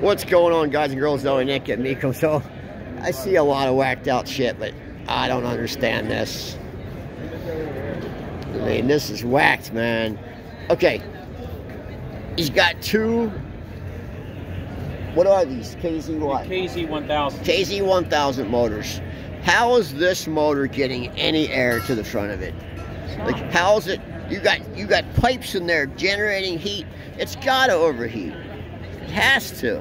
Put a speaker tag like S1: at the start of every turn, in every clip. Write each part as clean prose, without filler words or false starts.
S1: What's going on, guys and girls? Zoe, Nick at Mecum. So I see a lot of whacked out shit, but I don't understand this. I mean, this is whacked, man. Okay, he's got two. What are these? KZ what?
S2: KZ1000.
S1: KZ1000 motors. How is this motor getting any air to the front of it? Like, how is it? You got pipes in there generating heat. It's got to overheat. It has to.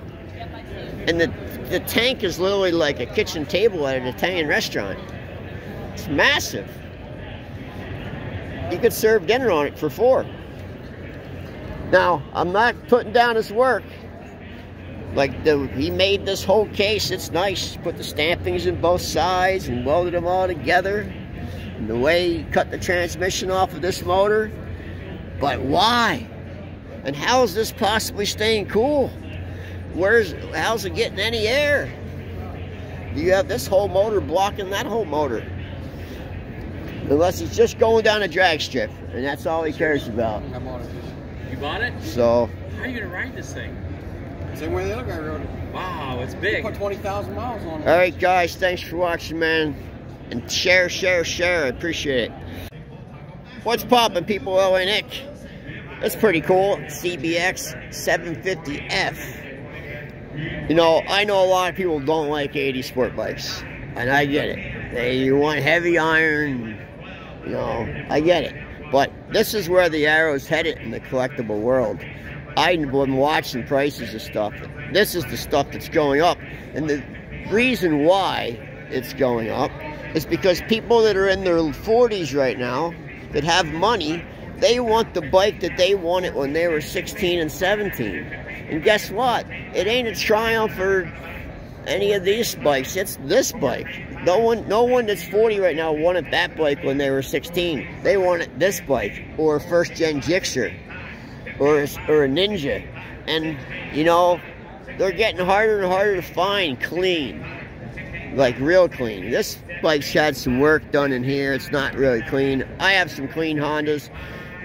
S1: And the tank is literally like a kitchen table at an Italian restaurant. It's massive. You could serve dinner on it for 4. Now, I'm not putting down his work. Like, he made this whole case. It's nice. Put the stampings in both sides and welded them all together. And the way he cut the transmission off of this motor. But why? And how is this possibly staying cool? How's it getting any air? You have this whole motor blocking that whole motor. Unless he's just going down a drag strip, and that's all he cares about.
S2: You bought it?
S1: So.
S2: How are you gonna ride this thing?
S3: Same way the other guy rode it.
S2: Wow, it's big.
S3: He put 20,000 miles on it.
S1: All right, guys, thanks for watching, man. And share. I appreciate it. What's poppin', people? LA Nick. That's pretty cool. CBX 750F. You know, I know a lot of people don't like 80 sport bikes, and I get it. You want heavy iron, you know, I get it. But this is where the arrow's headed in the collectible world. I've been watching prices of stuff. This is the stuff that's going up. And the reason why it's going up is because people that are in their 40s right now that have money, they want the bike that they wanted when they were 16 and 17. And guess what? It ain't a Triumph or any of these bikes. It's this bike. No one that's 40 right now wanted that bike when they were 16. They wanted this bike or a first-gen Gixxer or a Ninja. And, you know, they're getting harder and harder to find clean. Like, real clean. This bike's had some work done in here. It's not really clean. I have some clean Hondas.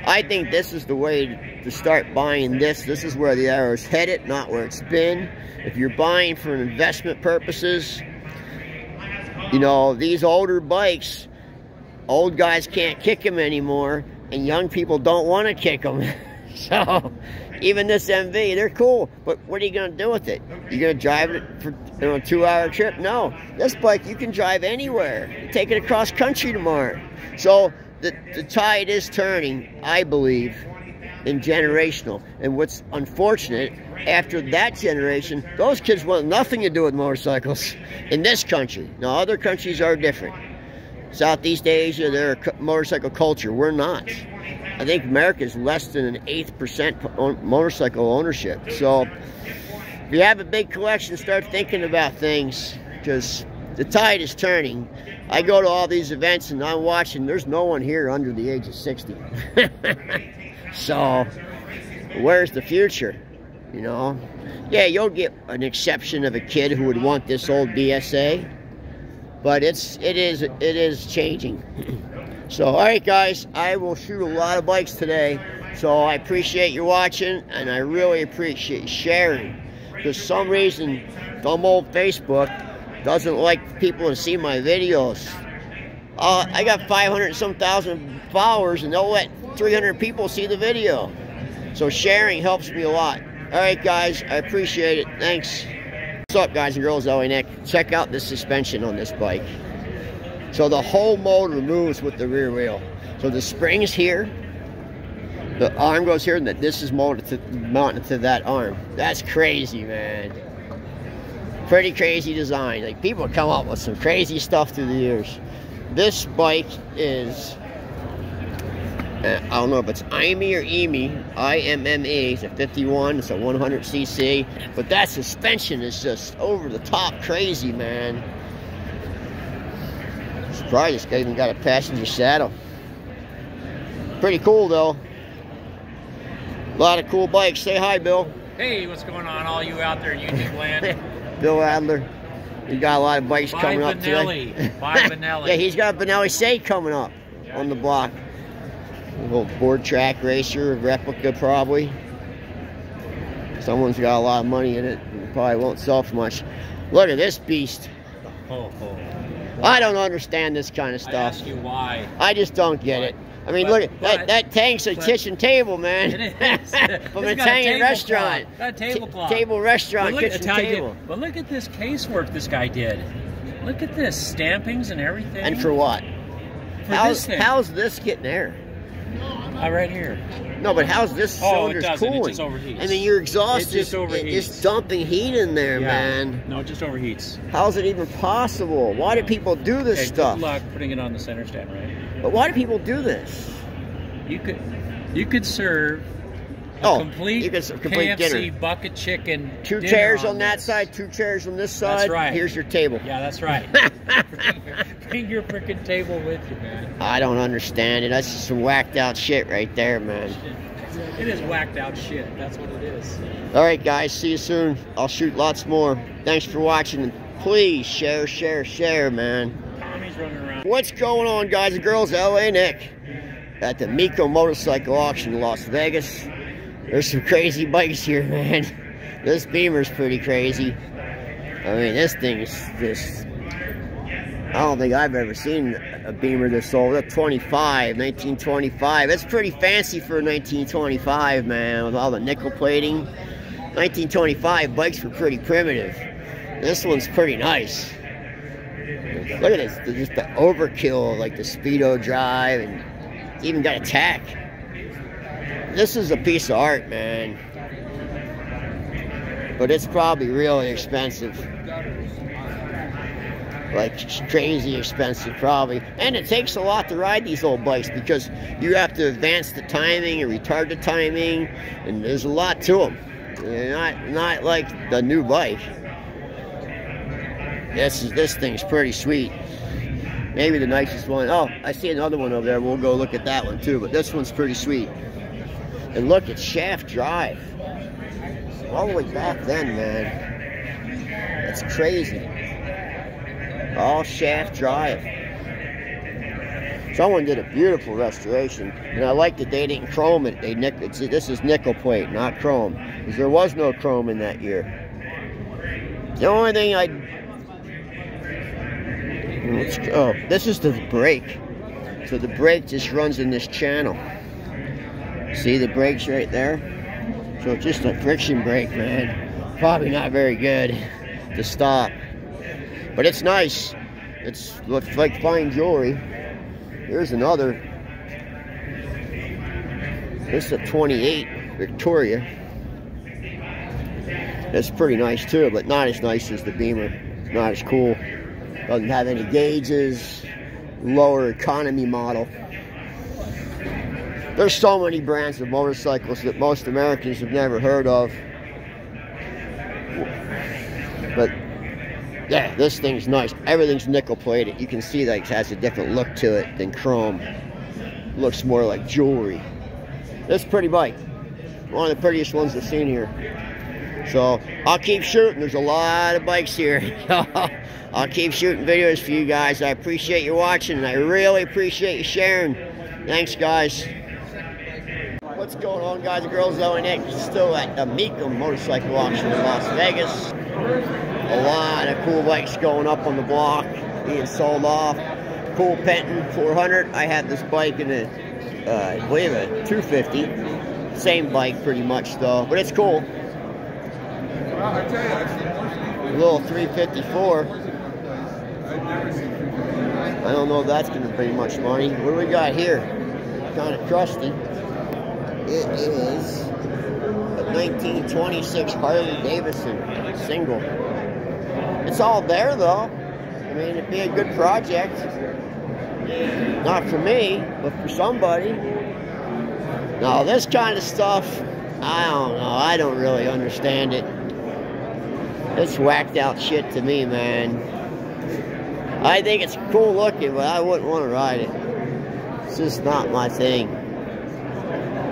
S1: I think this is the way to start buying this. This is where the arrow's headed, not where it's been. If you're buying for investment purposes, you know, these older bikes, old guys can't kick them anymore, and young people don't want to kick them. So, even this MV, they're cool, but what are you going to do with it? You're going to drive it for a 2-hour trip? No. This bike, you can drive anywhere. You take it across country tomorrow. So, the tide is turning, I believe, in generational. And what's unfortunate, after that generation, those kids want nothing to do with motorcycles in this country. Now, other countries are different. Southeast Asia, they're a motorcycle culture. We're not. I think America is less than an 1/8% motorcycle ownership. So, if you have a big collection, start thinking about things, because the tide is turning. I go to all these events and I'm watching, there's no one here under the age of 60. So, where's the future? You know? Yeah, you'll get an exception of a kid who would want this old BSA, but it is changing. So, all right, guys, I will shoot a lot of bikes today. So I appreciate you watching, and I really appreciate sharing. Because for some reason, dumb old Facebook doesn't like people to see my videos. I got 500 and some thousand followers, and they'll let 300 people see the video. So sharing helps me a lot. All right, guys, I appreciate it. Thanks. What's up, guys and girls? Zoe Nick. Check out the suspension on this bike. So the whole motor moves with the rear wheel. So the spring's here, the arm goes here, and this is mounted to that arm. That's crazy, man. Pretty crazy design. Like, people come up with some crazy stuff through the years. This bike is, I don't know if it's IME or EME, IMME. It's a 51, it's a 100cc, but that suspension is just over the top crazy, man. Surprised this guy even got a passenger saddle. Pretty cool, though. A lot of cool bikes. Say hi, Bill.
S2: Hey, what's going on, all you out there in YouTube land?
S1: Bill Adler. He got a lot of bikes coming up today.
S2: By Benelli.
S1: Yeah, he's got a Benelli Say coming up on the block. A little board track racer, replica probably. Someone's got a lot of money in it. probably won't sell for much. Look at this beast.
S2: Oh.
S1: I don't understand this kind of
S2: I
S1: stuff.
S2: ask you why.
S1: I just don't get it. I mean, look at that tank's a kitchen table, man.
S2: It is.
S1: From
S2: It's
S1: an
S2: got a
S1: Italian restaurant.
S2: got a tablecloth.
S1: Table restaurant,
S2: But look,
S1: kitchen
S2: Italian,
S1: table.
S2: But look at this casework this guy did. Look at this, stampings and everything.
S1: And for what?
S2: For this thing.
S1: How's this getting air?
S2: Right here.
S1: No, but how's this cylinder's
S2: doesn't.
S1: cooling?
S2: It just overheats.
S1: I mean, your exhaust
S2: It just
S1: is
S2: overheats.
S1: just dumping heat in there,
S2: Yeah.
S1: man.
S2: No, it just overheats.
S1: How's it even possible? Why do people do this
S2: Hey,
S1: stuff?
S2: good luck putting it on the center stand, right?
S1: But why do people do this?
S2: You could serve a complete KFC
S1: dinner.
S2: bucket chicken.
S1: Two
S2: dinner
S1: chairs on that
S2: this.
S1: side, two chairs on this side.
S2: That's right.
S1: Here's your table.
S2: Yeah, that's right. Bring your freaking table with you, man.
S1: I don't understand it. That's just some whacked out shit right there, man.
S2: It is whacked out shit. That's what it is.
S1: All right, guys. See you soon. I'll shoot lots more. Thanks for watching. And please share, man.
S2: Tommy's running around.
S1: What's going on, guys and girls? LA Nick at the Mecum motorcycle auction in Las Vegas. There's some crazy bikes here, man. This Beamer's pretty crazy. I mean, this thing is just... I don't think I've ever seen a Beamer this old. That's 1925. That's pretty fancy for 1925, man, with all the nickel plating. 1925 bikes were pretty primitive. This one's pretty nice. Look at this, just the overkill, like the Speedo drive, and it's even got a tack. This is a piece of art, man. But it's probably really expensive. Like crazy expensive, probably. And it takes a lot to ride these old bikes because you have to advance the timing and retard the timing, and there's a lot to them. They're not like the new bike. This thing's pretty sweet. Maybe the nicest one. Oh, I see another one over there. We'll go look at that one too. But this one's pretty sweet. And look, it's shaft drive. All the way back then, man. That's crazy. All shaft drive. Someone did a beautiful restoration, and I like that they didn't chrome it. This is nickel plate, not chrome, because there was no chrome in that year. The only thing this is the brake. So the brake just runs in this channel. See the brakes right there? So it's just a friction brake, man. Probably not very good to stop. But it's nice. It looks like fine jewelry. Here's another. This is a 28 Victoria. It's pretty nice too, but not as nice as the Beamer. Not as cool. Doesn't have any gauges. Lower economy model. There's so many brands of motorcycles that most Americans have never heard of. But yeah, this thing's nice. Everything's nickel plated. You can see that it has a different look to it than chrome. Looks more like jewelry. This pretty bike. One of the prettiest ones I've seen here. So I'll keep shooting. There's a lot of bikes here. I'll keep shooting videos for you guys. I appreciate you watching, and I really appreciate you sharing. Thanks, guys. What's going on, guys and girls? Owen Nick still at the Mecum motorcycle auction in Las Vegas. A lot of cool bikes going up on the block, being sold off. Cool Penton 400. I had this bike in a, I believe a 250. Same bike pretty much though, but it's cool. A little 354. I don't know if that's going to bring much money. What do we got here? Kind of crusty. It is a 1926 Harley Davidson single. It's all there though. I mean, it'd be a good project. Not for me, but for somebody. Now this kind of stuff, I don't know. I don't really understand it. It's whacked out shit to me, man. I think it's cool looking, but I wouldn't want to ride it. It's just not my thing.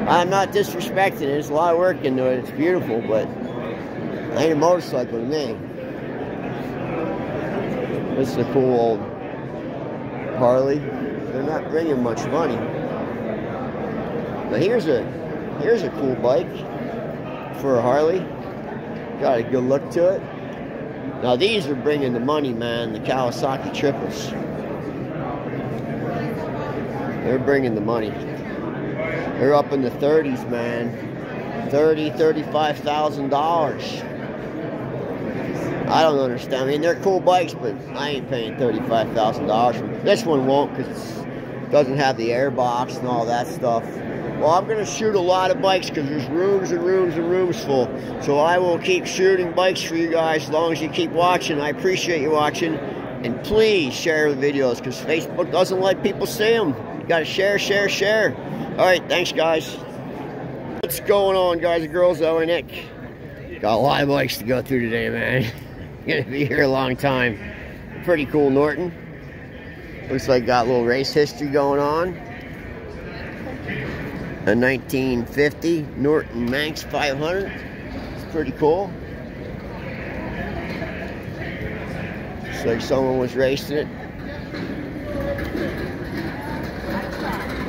S1: I'm not disrespecting it. There's a lot of work into it. It's beautiful, but it ain't a motorcycle to me. This is a cool old Harley. They're not bringing much money. But here's a cool bike for a Harley. Got a good look to it. Now these are bringing the money, man. The Kawasaki triples. They're bringing the money. They're up in the 30s, man. $35,000. I don't understand. I mean, they're cool bikes, but I ain't paying $35,000 for them. This one won't because it doesn't have the air box and all that stuff. Well, I'm going to shoot a lot of bikes because there's rooms and rooms and rooms full. So I will keep shooting bikes for you guys as long as you keep watching. I appreciate you watching. And please share the videos because Facebook doesn't let people see them. You got to share, share, share. All right, thanks, guys. What's going on, guys and girls? Owen Nick. Got a lot of bikes to go through today, man. Gonna be here a long time. Pretty cool Norton. Looks like got a little race history going on. A 1950 Norton Manx 500. It's pretty cool. Looks like someone was racing it.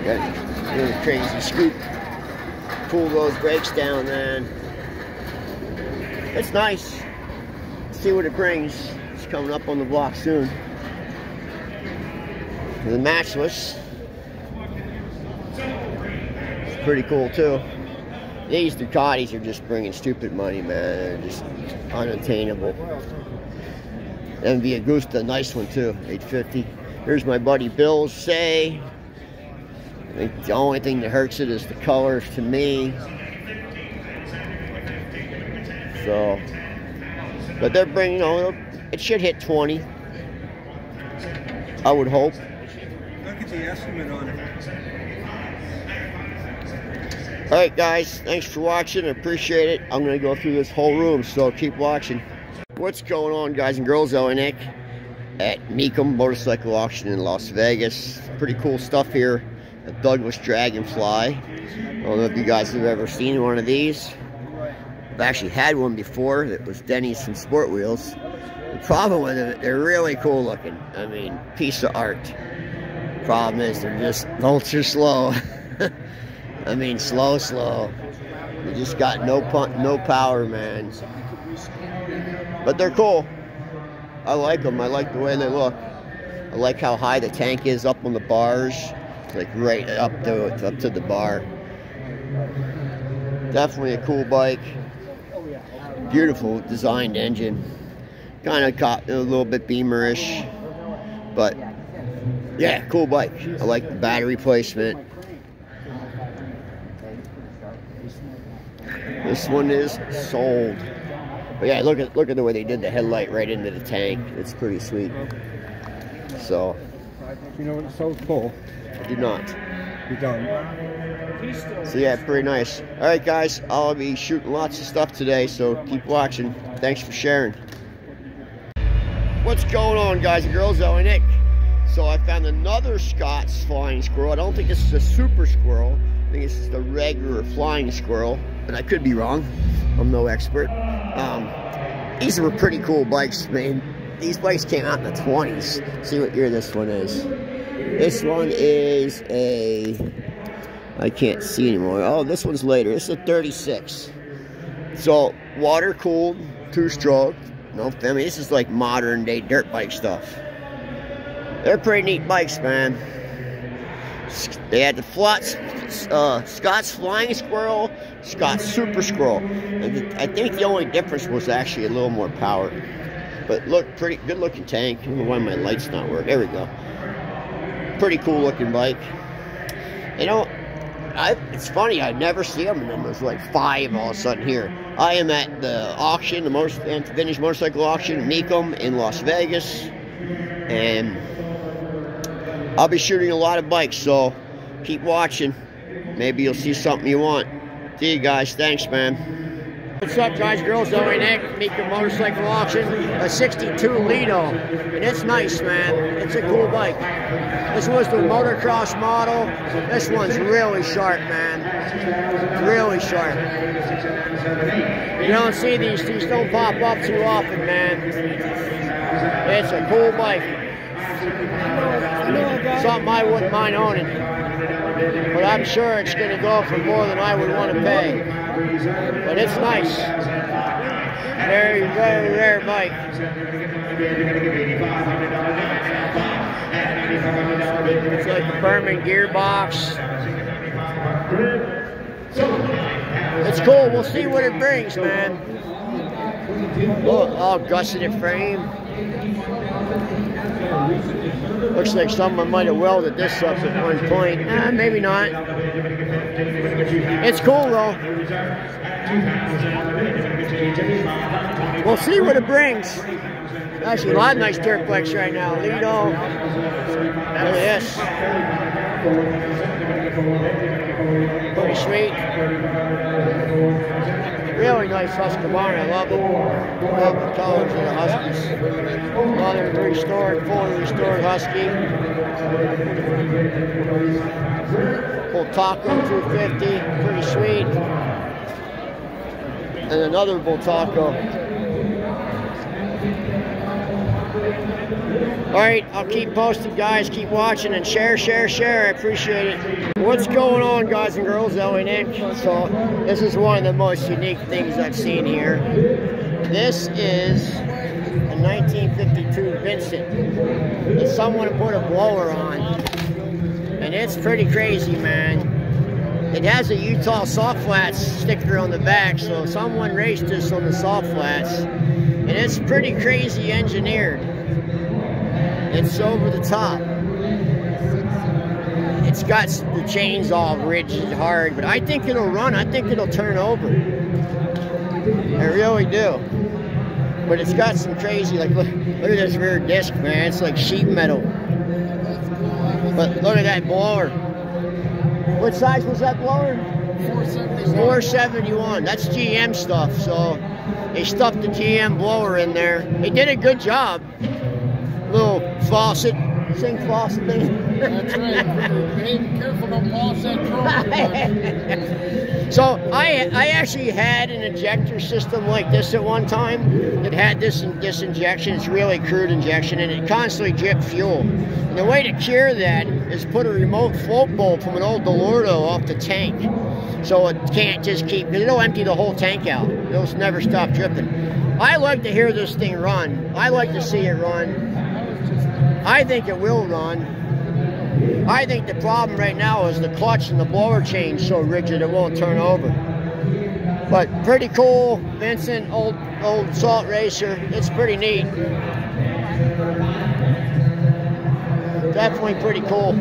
S1: Got a little crazy scoop. Pull those brakes down, man. It's nice. Let's see what it brings. It's coming up on the block soon. The Matchless. It's pretty cool too. These Ducatis are just bringing stupid money, man. They're just unattainable. MV Agusta, nice one too, 850. Here's my buddy Bill's Say. I think the only thing that hurts it is the colors to me. So, but they're bringing, you know, it should hit 20. I would hope.
S3: Look at the estimate on it.
S1: Alright guys, thanks for watching. I appreciate it. I'm going to go through this whole room, so keep watching. What's going on, guys and girls? Owen Nick at Mecum Motorcycle Auction in Las Vegas. Pretty cool stuff here. A Douglas Dragonfly. I don't know if you guys have ever seen one of these. I've actually had one before that was Denny's from Sport Wheels. The problem with it, they're really cool looking. I mean, piece of art. Problem is, they're just ultra slow. I mean, slow. They just got no power, man. But they're cool. I like them. I like the way they look. I like how high the tank is up on the bars. It's like right up to the bar. Definitely a cool bike. Beautiful designed engine. Kind of got a little bit Beamer-ish. But yeah, cool bike. I like the battery placement. This one is sold. But yeah, look at the way they did the headlight right into the tank. It's pretty sweet. So,
S3: You know what it's sold for?
S1: I do not.
S3: You don't.
S1: So yeah, pretty nice. All right, guys, I'll be shooting lots of stuff today, so keep watching. Thanks for sharing. What's going on, guys and girls? Owen Nick. So I found another Scott's flying squirrel. I don't think this is a super squirrel. I think it's just a regular flying squirrel, but I could be wrong. I'm no expert. These were pretty cool bikes, man. These bikes came out in the 20s. See what year this one is. This one is a... I can't see anymore. Oh, this one's later. This is a 36. So, water-cooled, two-stroke. No, I mean, this is like modern-day dirt bike stuff. They're pretty neat bikes, man. They had the Scott's Flying Squirrel, Scott's Super Squirrel. And I think the only difference was actually a little more power. But look, pretty good-looking tank. I don't know why my light's not working. There we go. Pretty cool-looking bike. You know, it's funny, I never see them, and then there's like 5 all of a sudden here. I am at the auction, the vintage motorcycle auction, Mecum in Las Vegas, and I'll be shooting a lot of bikes, so keep watching. Maybe you'll see something you want. See you guys. Thanks, man. What's up, guys, girls? Owen Nick, Mecum Motorcycle Auction, a 62 Lido, and it's nice, man. It's a cool bike. This was the motocross model. This one's really sharp, man. Really sharp. You don't see these don't pop up too often, man. It's a cool bike. Something I wouldn't mind owning. But I'm sure it's going to go for more than I would want to pay. But it's nice. There you go, there, Mike. It's like a Berman gearbox. It's cool. We'll see what it brings, man. Oh, all gusseted frame. Looks like someone might have welded this up at one point. Maybe not. It's cool though. We'll see what it brings. Actually, a lot of nice dirt bikes right now. Lido. Look at this. Pretty sweet. Really nice Husqvarna. I love it. Love the colors of the Huskies. Another restored, fully restored Husky. Bultaco 250. Pretty sweet. And another Bultaco. Alright, I'll keep posting, guys. Keep watching and share. I appreciate it. What's going on, guys and girls? Ellie Nick. So, this is one of the most unique things I've seen here. This is a 1952 Vincent that someone put a blower on. And it's pretty crazy, man. It has a Utah Soft Flats sticker on the back, so someone raced this on the Soft Flats. And it's pretty crazy engineered. It's over the top. It's got the chains all rigid, hard, but I think it'll run. I think it'll turn over. I really do. But it's got some crazy, like, look at this rear disc, man. It's like sheet metal. But look at that blower. What size was that blower? 471. 471. That's GM stuff, so they stuffed the GM blower in there. They did a good job. Little faucet, sink faucet thing.
S4: That's right. Be careful, don't pause that
S1: So I actually had an injector system like this at one time. It had this injection. It's really crude injection, and it constantly dripped fuel. And the way to cure that is put a remote float bolt from an old Delorto off the tank, so it can't just keep. It'll empty the whole tank out. It'll never stop dripping. I like to hear this thing run. I like to see it run. I think it will run. I think the problem right now is the clutch and the blower chain so rigid it won't turn over. But pretty cool, Vincent, old salt racer. It's pretty neat. Definitely pretty cool.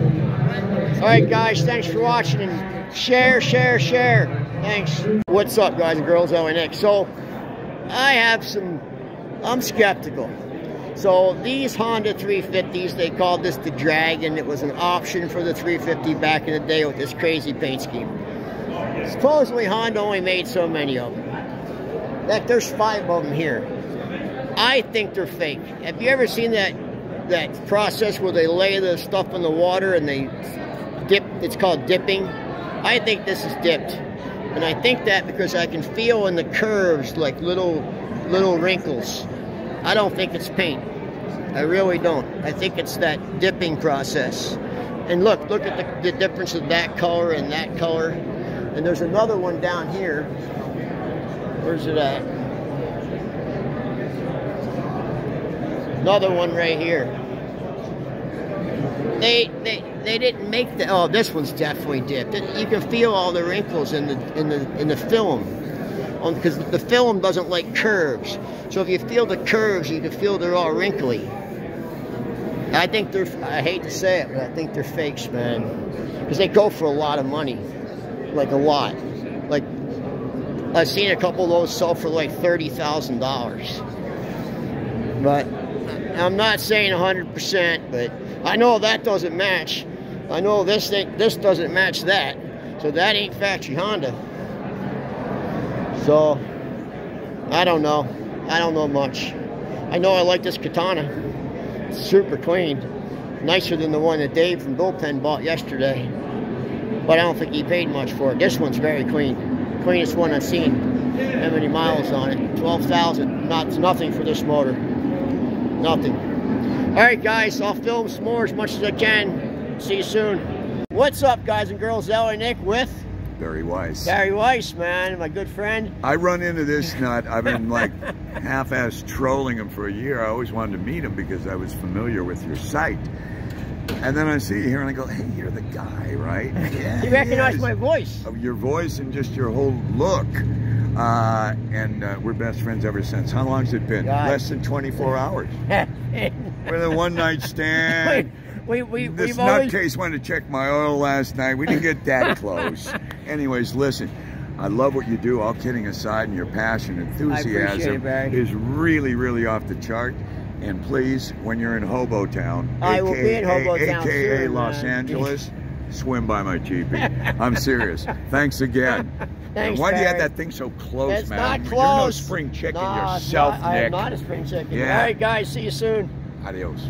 S1: All right, guys, thanks for watching and share. Thanks. What's up, guys and girls? Ellie Nick. So I'm skeptical. So these Honda 350s, they called this the Dragon. It was an option for the 350 back in the day with this crazy paint scheme. Supposedly Honda only made so many of them. Like there's 5 of them here. I think they're fake. Have you ever seen that process where they lay the stuff in the water and they dip? It's called dipping. I think this is dipped. And I think that because I can feel in the curves like little wrinkles. I don't think it's paint. I really don't. I think it's that dipping process. And look at the difference of that color and that color. And there's another one down here. Where's it at? Another one right here. They didn't make the. Oh, this one's definitely dipped. You can feel all the wrinkles in the film. Because the film doesn't like curves. So if you feel the curves, you can feel they're all wrinkly. I think I hate to say it, but I think they're fakes, man. Because they go for a lot of money. Like a lot. Like, I've seen a couple of those sell for like $30,000. But I'm not saying 100%, but I know that doesn't match. I know this doesn't match that. So that ain't factory Honda. So, I don't know. I don't know much. I know I like this Katana. It's super clean. Nicer than the one that Dave from Bullpen bought yesterday. But I don't think he paid much for it. This one's very clean. Cleanest one I've seen. How many miles on it? 12,000. Nothing for this motor. Nothing. Alright guys, I'll film some more as much as I can. See you soon. What's up, guys and girls? Ellie Nick with
S5: Barry Weiss.
S1: Barry Weiss, man, my good friend.
S5: I run into this nut. I've been like half-ass trolling him for a year. I always wanted to meet him because I was familiar with your site. And then I see you here and I go, hey, you're the guy, right? Yeah,
S1: You recognize my voice.
S5: Your voice and just your whole look. And we're best friends ever since. How long's it been?
S1: God.
S5: Less than 24 hours. We're the one-night stand. This
S1: we've always...
S5: nutcase went to check my oil last night. We didn't get that close. Anyways, listen, I love what you do, all kidding aside, and your passion, enthusiasm is really, really off the chart. And please, when you're in Hobotown,
S1: I will be in Hobotown
S5: AKA
S1: soon,
S5: Los Angeles, swim by my teepee. I'm serious. Thanks again.
S1: Thanks,
S5: Why do you have
S1: Barry.
S5: that thing so close,
S1: It's
S5: man?
S1: not
S5: You're no
S1: close.
S5: spring chicken
S1: No,
S5: yourself,
S1: I am
S5: Nick.
S1: not a spring chicken.
S5: Yeah.
S1: All right, guys, see you soon.
S5: Adios.